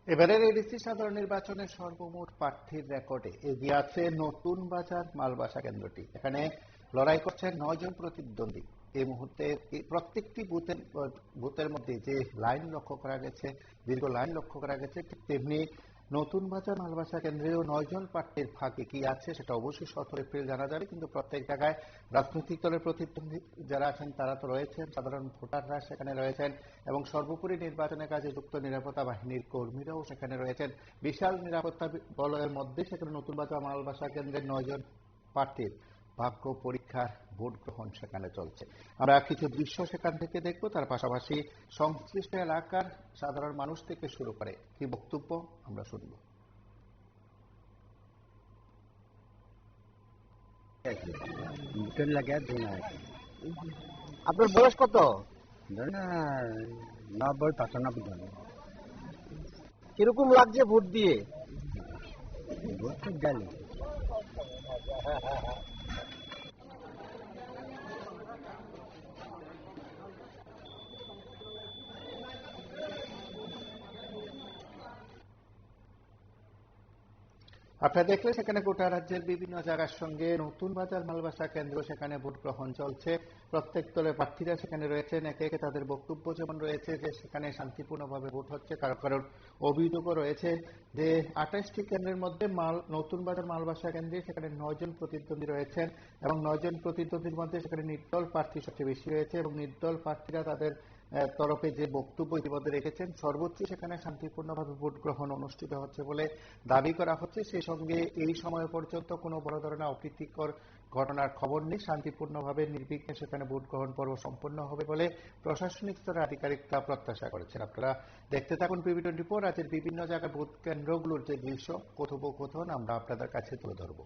এবারের এডিসি সাধারণ নির্বাচনের সর্বমোট প্রার্থীর রেকর্ডে এগিয়ে আছে নতুন বাজার মালবাসা কেন্দ্রটি। এখানে লড়াই করছেন 9 জন প্রতিদ্বন্দ্বী। এই মুহূর্তে প্রত্যেকটি বুথের মধ্যে যে লাইন লক্ষ্য করা গেছে, দীর্ঘ লাইন লক্ষ্য করা গেছে, ঠিক তেমনি নতুন বাজার মালবাসা কেন্দ্রেও 9 জন প্রার্থীর ভাগ্যে কি আছে সেটা অবশ্যই 17 এপ্রিল জানা যাবে। কিন্তু প্রত্যেক জায়গায় রাজনৈতিক দলের প্রতিদ্বন্দ্বী যারা আছেন তারা তো রয়েছেন, সাধারণ ভোটাররা সেখানে রয়েছেন এবং সর্বোপরি নির্বাচনের কাজে যুক্ত নিরাপত্তা বাহিনীর কর্মীরাও সেখানে রয়েছেন। বিশাল নিরাপত্তা বলয়ের মধ্যে সেখানে নতুন বাজার মালবাসা কেন্দ্রের 9 জন প্রার্থীর ভাগ্য পরীক্ষার ভোট গ্রহণ সেখানে চলছে। আমরা কিছু দৃশ্য সেখান থেকে দেখব, তার পাশাপাশি সংশ্লিষ্ট এলাকার সাধারণ মানুষ থেকে শুরু করে কি বক্তব্য আমরা শুনব। আপনার বয়স কত? 90-95 কিরকম লাগছে ভোট দিয়ে? ভোট তো গেল। আপনারা দেখলে সেখানে গোটা রাজ্যের বিভিন্ন জায়গার সঙ্গে নতুন বাজার মালবাসা কেন্দ্র সেখানে ভোট গ্রহণ চলছে। প্রত্যেক দলের প্রার্থীরা সেখানে রয়েছেন, একে একে তাদের বক্তব্য যেমন রয়েছে যে সেখানে শান্তিপূর্ণভাবে ভোট হচ্ছে। কারণ অভিযোগও রয়েছে যে 28টি কেন্দ্রের মধ্যে নতুন বাজার মালবাসা কেন্দ্রে সেখানে 9 জন প্রতিদ্বন্দ্বী রয়েছেন এবং 9 জন প্রতিদ্বন্দ্বীর মধ্যে সেখানে নির্দল প্রার্থী সবচেয়ে বেশি রয়েছে এবং নির্দল প্রার্থীরা তাদের তরফে যে বক্তব্য ইতিমধ্যে রেখেছেন সর্বোচ্চ সেখানে শান্তিপূর্ণভাবে ভোট গ্রহণ অনুষ্ঠিত হচ্ছে বলে দাবি করা হচ্ছে। সেই সঙ্গে এই সময় পর্যন্ত কোনো বড় ধরনের অপ্রীতিকর ঘটনার খবর নেই। শান্তিপূর্ণভাবে নির্বিঘ্নে সেখানে ভোট গ্রহণ পর্ব সম্পন্ন হবে বলে প্রশাসনিক স্তরের আধিকারিকরা প্রত্যাশা করেছেন। আপনারা দেখতে থাকুন PB24। রাজ্যের বিভিন্ন জায়গায় ভোট কেন্দ্রগুলোর যে দৃশ্য, কথোপকথন আমরা আপনাদের কাছে তুলে ধরব।